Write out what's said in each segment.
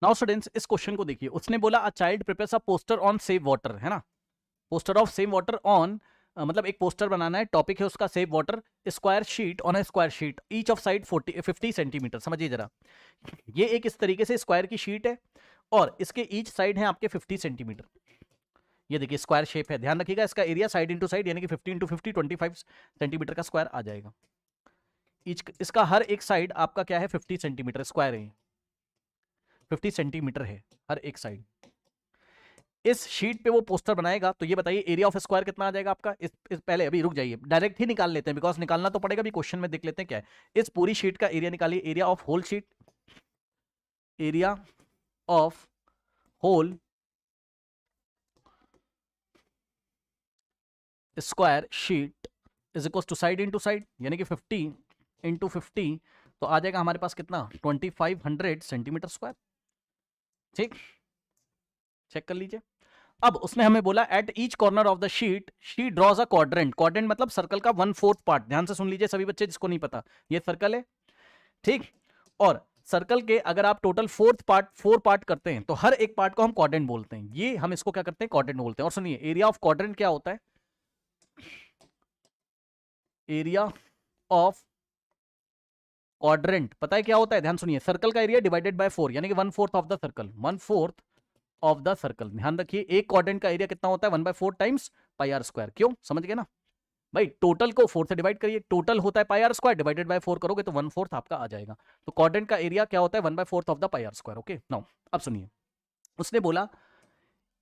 Now students इस question को देखिए, उसने बोला a child prepares a poster on save water, है ना, poster of save water on, मतलब एक पोस्टर बनाना है, टॉपिक है उसका save water, square sheet on a square sheet each of side 50 centimetre. समझिए जरा, ये एक इस तरीके से स्क्वायर की शीट है और इसके ईच साइड है आपके 50 सेंटीमीटर। ये देखिए स्क्वायर शेप है, ध्यान रखिएगा इसका एरिया साइड इंटू साइड यानी कि 50 इंटू 50 25 सेंटीमीटर का स्क्वायर आ जाएगा। इसका हर एक साइड आपका क्या है 50 सेंटीमीटर स्क्वायर है, 50 सेंटीमीटर है हर एक साइड। इस शीट पे वो पोस्टर बनाएगा तो ये बताइए एरिया ऑफ स्क्वायर कितना आ जाएगा आपका। पहले अभी रुक जाइए, डायरेक्ट ही निकाल लेते हैं बिकॉज निकालना तो पड़ेगा, भी क्वेश्चन में देख लेते हैं क्या है। इस पूरी शीट का एरिया निकालिए, area of whole sheet, area of whole square sheet is equal to side into side यानी कि 50 इंटू 50, तो आ जाएगा हमारे पास कितना 2500 सेंटीमीटर स्क्वायर। ठीक, चेक कर लीजिए। अब उसने हमें बोला at each corner of the sheet she draws a quadrant, quadrant मतलब सर्कल का 1/4 पार्ट। ध्यान से सुन लीजिए सभी बच्चे जिसको नहीं पता, ये सर्कल है, ठीक, और सर्कल के अगर आप टोटल 4 पार्ट करते हैं तो हर एक पार्ट को हम क्वाड्रेंट बोलते हैं। ये हम इसको क्या करते हैं क्वाड्रेंट बोलते हैं। और सुनिए एरिया ऑफ क्वाड्रेंट क्या होता है, एरिया ऑफ क्वाड्रेंट पता है क्या होता है, ध्यान सुनिए, सर्कल का एरिया डिवाइडेड बाय 4 यानी कि 1/4 of the circle, 1/4 of the circle. ध्यान रखिए एक क्वाड्रेंट का एरिया कितना होता है 1/4 टाइम्स पाई आर स्क्वायर। क्यों, समझ गए ना भाई, टोटल को 4 से डिवाइड करिए, टोटल होता है पाई आर स्क्वायर, डिवाइडेड बाय 4 करोगे तो 1/4 आपका आ जाएगा। तो क्वाड्रेंट का एरिया क्या होता है 1/4 of the pi r square. Okay, now अब सुनिए, उसने बोला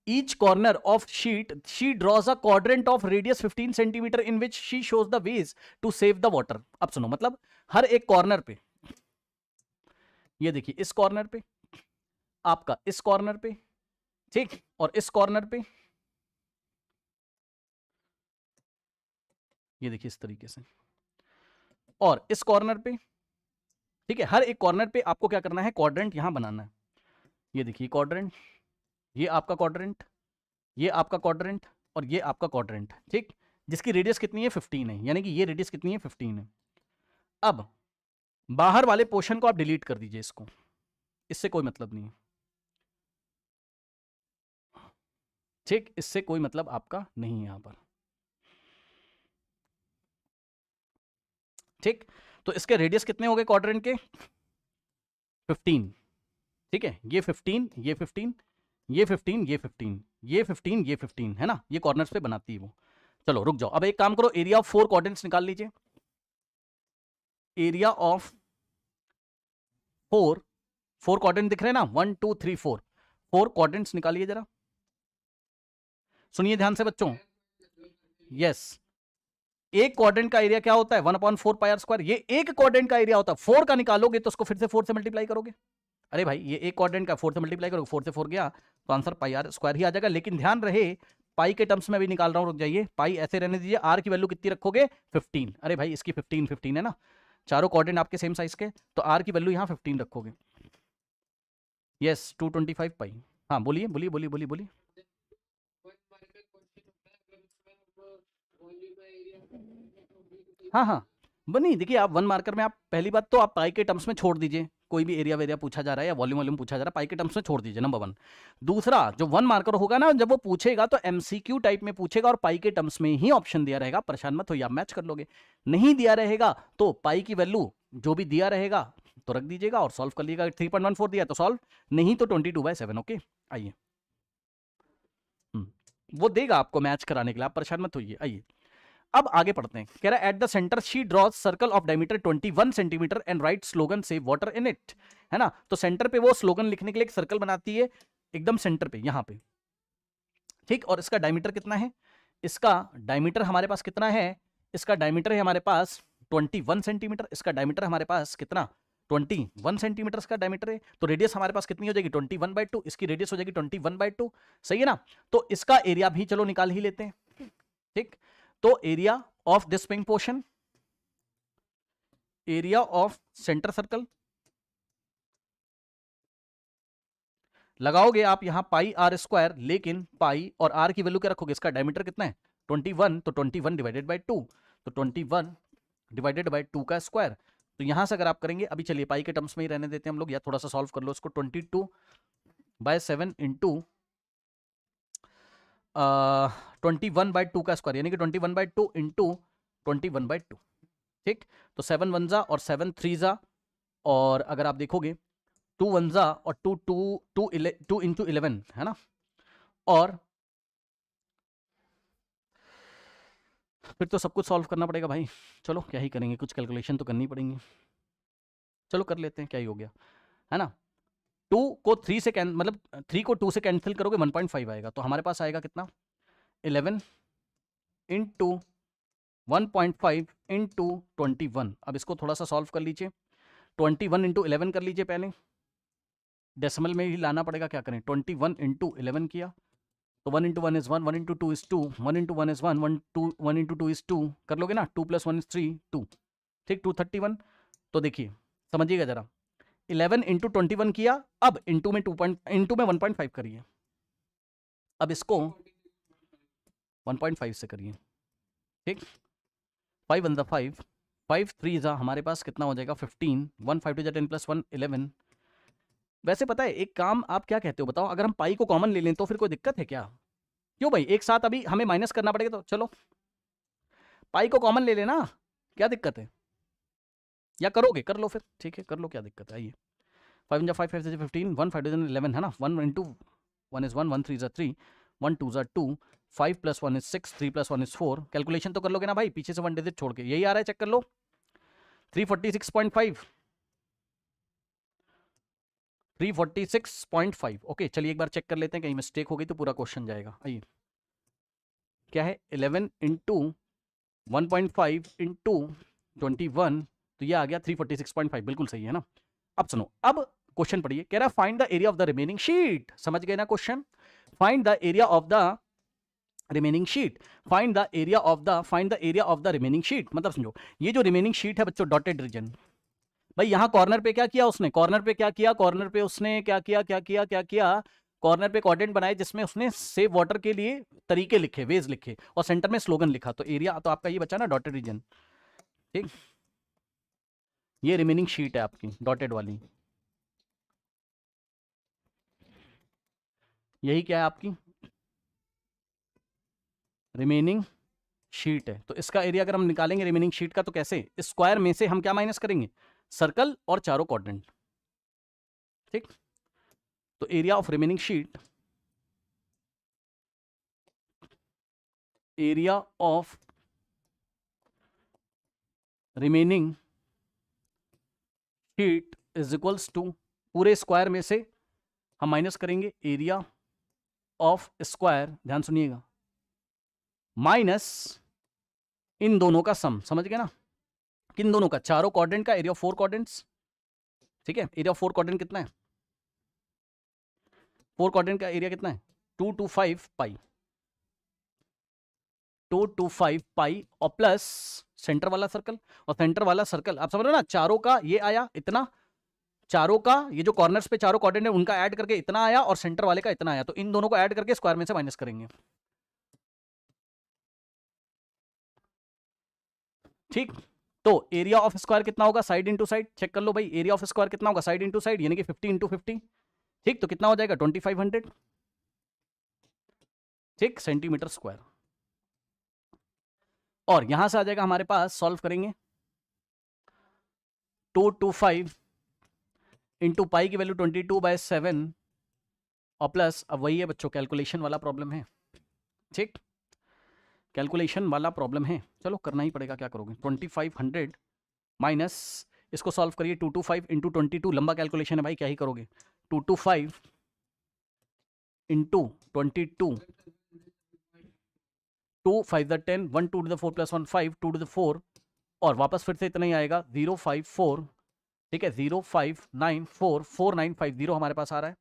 each corner of sheet she draws a quadrant of radius 15 centimeter in which she shows the ways to save the water। अब सुनो, मतलब हर एक कॉर्नर पे, ये देखिए इस कॉर्नर पे, आपका इस कॉर्नर पे, ठीक, और इस कॉर्नर पे, ये देखिए इस तरीके से, और इस कॉर्नर पे, ठीक है, हर एक कॉर्नर पे आपको क्या करना है क्वाड्रेंट यहां बनाना है। ये देखिए क्वाड्रेंट, ये आपका क्वाड्रेंट, ये आपका क्वाड्रेंट और ये आपका क्वाड्रेंट, ठीक, जिसकी रेडियस कितनी है 15 है, यानी कि ये रेडियस कितनी है 15 है। अब बाहर वाले पोर्शन को आप डिलीट कर दीजिए, इसको, इससे कोई मतलब नहीं है, ठीक, इससे कोई मतलब आपका नहीं है यहां पर, ठीक। तो इसके रेडियस कितने हो गए क्वाड्रेंट के 15, ठीक है, ये 15, ये 15, ये 15, ये 15, ये 15, ये 15 है ना, ये कॉर्नर्स पे बनाती है वो। चलो रुक जाओ, अब एक काम करो, एरिया ऑफ 4 क्वाड्रेंट्स निकाल लीजिए, एरिया ऑफ 4 क्वाड्रेंट दिख रहे हैं ना, 1 2 3 4 क्वाड्रेंट्स निकालिए जरा, सुनिए ध्यान से बच्चों। यस, एक क्वाड्रेंट का एरिया क्या होता है 1/4 पाई आर स्क्वायर, ये एक क्वाड्रेंट का एरिया होता है, 4 का निकालोगे तो उसको फिर से 4 से मल्टीप्लाई करोगे। अरे भाई ये एक क्वाड्रेंट का 4 से मल्टीप्लाई करोगे, 4 से 4 गया तो आंसर पाई आर स्क्वायर ही आ जाएगा। लेकिन ध्यान रहे पाई के टर्म्स में भी निकाल रहा हूं, रुक जाइए, पाई ऐसे रहने दीजिए, आर की वैल्यू कितनी रखोगे 15। अरे भाई इसकी 15 15 है ना, चारों क्वाड्रेंट आपके सेम साइज के, तो आर की वैल्यू यहां 15 रखोगे। यस 225 पाई। हाँ बोलिए बोलिए बोलिए बोलिए बोलिए। हाँ हाँ बनी, देखिए आप 1 मार्कर में आप पहली बात तो आप पाई के टर्म्स में छोड़ दीजिए, कोई भी एरिया वेरिया पूछा जा रहा है या वॉल्यूम वॉल्यूम पूछा जा रहा है पाई के टर्म्स में छोड़ दीजिए, नंबर 1। दूसरा जो 1 मार्कर होगा ना, जब वो पूछेगा तो एमसीक्यू टाइप में पूछेगा और पाई के टर्म्स में ही ऑप्शन दिया रहेगा, परेशान मत होइए, आप मैच कर लोगे। नहीं दिया रहेगा तो पाई की वैल्यू जो भी दिया रहेगा तो रख दीजिएगा और सॉल्व कर लीजिएगा। 3.14 दिया तो सॉल्व, नहीं तो 22/7। ओके आइए, वो देगा आपको मैच कराने के लिए, आप परेशान मत होइए। आइए अब आगे पढ़ते हैं, कह रहा है at the centre she draws circle of diameter 21 centimetre and write slogan save water in it, है ना। तो सेंटर पे वो स्लोगन लिखने के लिए एक सर्कल बनाती है एकदम सेंटर पे यहां पे, ठीक, और इसका डायमीटर कितना है, इसका डायमीटर हमारे पास कितना है, इसका डायमीटर है हमारे पास 21 सेंटीमीटर, इसका डायमीटर हमारे पास कितना 21 सेंटीमीटर इसका डायमीटर है। तो रेडियस हमारे पास कितनी हो जाएगी 21/2, इसकी रेडियस हो जाएगी 21/2, सही है ना। तो इसका एरिया भी चलो निकाल ही लेते हैं, ठीक। तो area of this pink portion, area of centre circle, लगाओगे आप यहां पाई आर स्क्वायर, लेकिन पाई और आर की वैल्यू क्या रखोगे, इसका डायमीटर कितना है 21, तो 21 डिवाइडेड बाय 2, तो 21 डिवाइडेड बाय 2 का स्क्वायर। तो यहां से अगर आप करेंगे, अभी चलिए पाई के टर्म्स में ही रहने देते हैं हम लोग, या थोड़ा सा सॉल्व कर लो इसको, 22 बाय 7 इंटू 21/2 का स्क्वायर, यानी कि 21/2 इंटू 21/2। ठीक, तो 7 1 जा और 7 3 जा, और अगर आप देखोगे 2 1 जा और 2 इंटू 11 है ना, और फिर तो सब कुछ सॉल्व करना पड़ेगा भाई। चलो क्या ही करेंगे, कुछ कैलकुलेशन तो करनी पड़ेंगी। चलो कर लेते हैं, क्या ही हो गया, है ना। 2 को 3 से मतलब 3 को 2 से कैंसिल करोगे 1.5 आएगा, तो हमारे पास आएगा कितना, 11 इंटू 1.5 इंटू 21। अब इसको थोड़ा सा सॉल्व कर लीजिए, 21 इंटू 11 कर लीजिए, पहले डेसिमल में ही लाना पड़ेगा, क्या करें, 21 इंटू 11 किया तो 1 into 1 is 1, 1 into 2 is 2, 1 into 1 is 1, 1 into 2 is 2, कर लोगे ना, 2 + 1 इज 3, 2। ठीक, 231। तो देखिए समझिएगा जरा, 11 इंटू 21 किया, अब इंटू में 1.5 करिए, अब इसको 1.5 से करिए। ठीक, 5 1 5, 5 3 जा, हमारे पास कितना हो जाएगा 15, 1 5 2 10 + 1 11। वैसे पता है एक काम आप क्या कहते हो बताओ, अगर हम पाई को कॉमन ले लें तो फिर कोई दिक्कत है क्या? क्यों भाई, एक साथ अभी हमें माइनस करना पड़ेगा, तो चलो पाई को कॉमन ले लेना, क्या दिक्कत है, या करोगे कर लो फिर, ठीक है कर लो, क्या दिक्कत है। आइए 5 5 5 15, 1 5 11 है ना, 1 into 1 is 1, 1 3 3, 1 2 2, 5 + 1 is 6, 3 + 1 is 4। Calculation तो कर लोगे ना भाई, पीछे से 1 डिजिट छोड़ के, यही आ रहा है, चेक कर लो, 346.5, 346.5। ओके चलिए एक बार चेक कर लेते हैं, कहीं मिस्टेक हो गई तो पूरा क्वेश्चन जाएगा। आइए क्या है, 11 इंटू 1.5 इंटू 21, तो ये आ गया 346.5, बिल्कुल सही है ना। अब सुनो, अब क्वेश्चन पढ़िए, कह रहा है find the area of the remaining sheet. समझ गए ना question, find the area of the remaining sheet, find the area of the remaining sheet. मतलब समझो ये जो रिमेनिंग शीट है बच्चों, डॉटेड रीजन, भाई यहां कॉर्नर पे क्या किया उसने, कॉर्नर पे क्या किया, कॉर्नर पे उसने क्या किया, कॉर्नर पे क्वाड्रेंट बनाए जिसमें उसने सेव वाटर के लिए तरीके लिखे, वेज लिखे, और सेंटर में स्लोगन लिखा, तो एरिया तो आपका ये बचा ना डॉटेड रीजन। ठीक, ये रिमेनिंग शीट है आपकी डॉटेड वाली, यही क्या है आपकी रिमेनिंग शीट है। तो इसका एरिया अगर हम निकालेंगे रिमेनिंग शीट का, तो कैसे, स्क्वायर में से हम क्या माइनस करेंगे, सर्कल और चारों क्वाड्रेंट। ठीक, तो area of remaining sheet, area of remaining sheet is equals to, पूरे स्क्वायर में से हम माइनस करेंगे एरिया ऑफ स्क्वायर, ध्यान सुनिएगा, माइनस इन दोनों का सम। समझ गए ना, किन दोनों का, चारों क्वाड्रेंट का एरिया ऑफ 4 क्वाड्रेंट्स। ठीक है, एरिया ऑफ 4 क्वाड्रेंट कितना है, 4 क्वाड्रेंट का एरिया कितना है, 225 पाई, 225 पाई, और प्लस सेंटर वाला सर्कल, और सेंटर वाला सर्कल आप समझ रहे हो ना, चारों का ये आया इतना, चारों का ये जो कॉर्नर्स पे चारों क्वाड्रेंट है उनका ऐड करके इतना आया, और सेंटर वाले का इतना आया, तो इन दोनों को ऐड करके स्क्वायर में से माइनस करेंगे। ठीक, तो एरिया ऑफ स्क्वायर कितना होगा, साइड इंटू साइड, चेक कर लो भाई, एरिया ऑफ स्क्वायर कितना होगा, साइड इंटू साइड, यानी कि 50 इंटू 50। ठीक, तो कितना हो जाएगा 2500, ठीक, सेंटीमीटर स्क्वायर। और यहां से आ जाएगा हमारे पास, सॉल्व करेंगे, 225 इंटू पाई की वैल्यू 22/7, और प्लस, अब वही है बच्चों, कैलकुलेशन वाला प्रॉब्लम है। ठीक, कैलकुलेशन वाला प्रॉब्लम है, चलो करना ही पड़ेगा, क्या करोगे, 2500 माइनस, इसको सॉल्व करिए, 225 इंटू 22, लंबा कैलकुलेशन है भाई, क्या ही करोगे, 225 into 22, 2 5 10, 1 2 to the 4 + 1 5, 2 to the 4, और वापस फिर से इतना ही आएगा 054। ठीक है, 0594 4950 हमारे पास आ रहा है।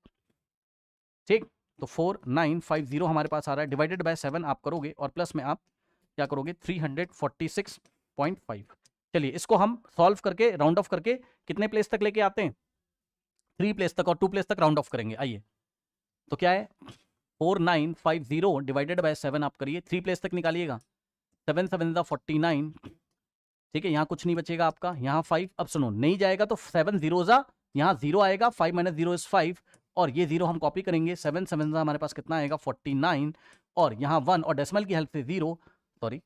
ठीक, तो 4950 हमारे पास आ रहा है, डिवाइडेड बाय 7 आप करोगे, और प्लस में आप क्या करोगे 346.5। चलिए इसको हम सॉल्व करके राउंड ऑफ करके कितने प्लेस तक लेके आते हैं, 3 प्लेस तक, और 2 प्लेस तक राउंड ऑफ करेंगे। आइए, तो क्या है 4950 डिवाइडेड बाय 7 आप करिए, 3 प्लेस तक निकालिएगा, 7 7 49। ठीक है, यहाँ कुछ नहीं बचेगा आपका, यहाँ 5, अब सुनो नहीं जाएगा तो 7 0 यहाँ 0 आएगा, 5 - 0 इज 5, और ये 0 हम कॉपी करेंगे, 7 7 हमारे पास कितना आएगा 49, और यहाँ 1 और डेसिमल की हेल्प से 0, सॉरी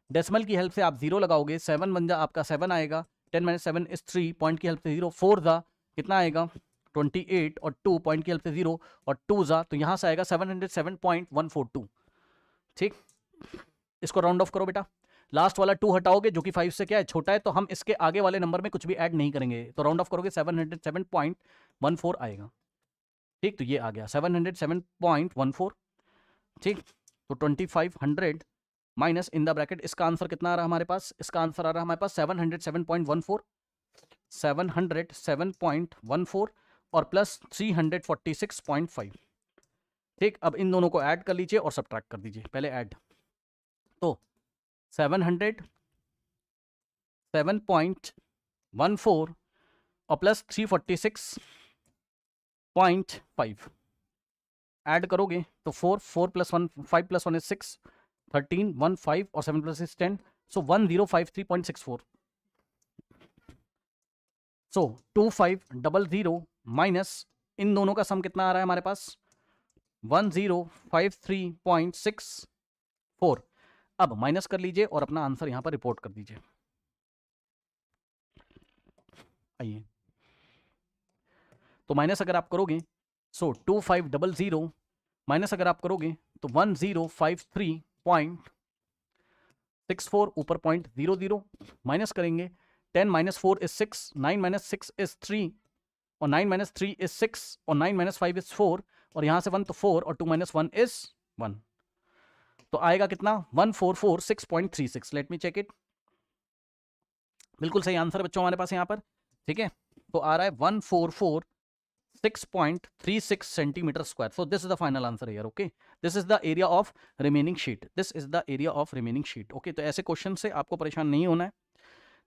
डेसिमल की हेल्प से आप 0 लगाओगे, 7 बन जा आपका 7 आएगा, 10 - 7 इज 3, पॉइंट की हेल्प से 0, 4 जा कितना आएगा 28, और 2 पॉइंट की हेल्प से 0, और 2 जा तो यहाँ से आएगा 707.142। ठीक, इसको राउंड ऑफ करो बेटा, लास्ट वाला 2 हटाओगे जो कि 5 से क्या है छोटा है, तो हम इसके आगे वाले नंबर में कुछ भी ऐड नहीं करेंगे, तो राउंड ऑफ करोगे 707.14 आएगा। ठीक, तो ये आ गया 707.14। ठीक, तो 2500 माइनस इन द ब्रैकेट, इसका आंसर कितना आ रहा है हमारे पास, इसका आंसर आ रहा है हमारे पास 707.14, 707.14 और प्लस 346.5। ठीक, अब इन दोनों को ऐड कर लीजिए और सब्ट्रैक्ट कर दीजिए, पहले ऐड, तो 707.14 और प्लस 346.5 ऐड करोगे तो 4 4 + 1 5 + 1 is 6, 13 1 5 और 7 + 6 10, so 1053.64, so 2500 माइनस इन दोनों का सम कितना आ रहा है हमारे पास 1053.64। अब माइनस कर लीजिए और अपना आंसर यहां पर रिपोर्ट कर दीजिए। आइए, तो माइनस अगर आप करोगे सो 2500 माइनस अगर आप करोगे तो 1053.64, ऊपर 0.00 माइनस करेंगे, 10 - 4 is 6, 9 - 6 is 3, और 9 - 3 is 6, और 9 - 5 is 4, और यहां से 1 तो 4, और 2 - 1 is 1, तो आएगा कितना 1446.36। लेट मी चेक इट, बिल्कुल सही आंसर बच्चों हमारे पास यहां पर। ठीक है, तो आ रहा है 1446.36 centimetre square. So this is the final answer here. Okay, this is the area of remaining sheet, this is the area of remaining sheet. Okay, तो ऐसे क्वेश्चन से आपको परेशान नहीं होना है।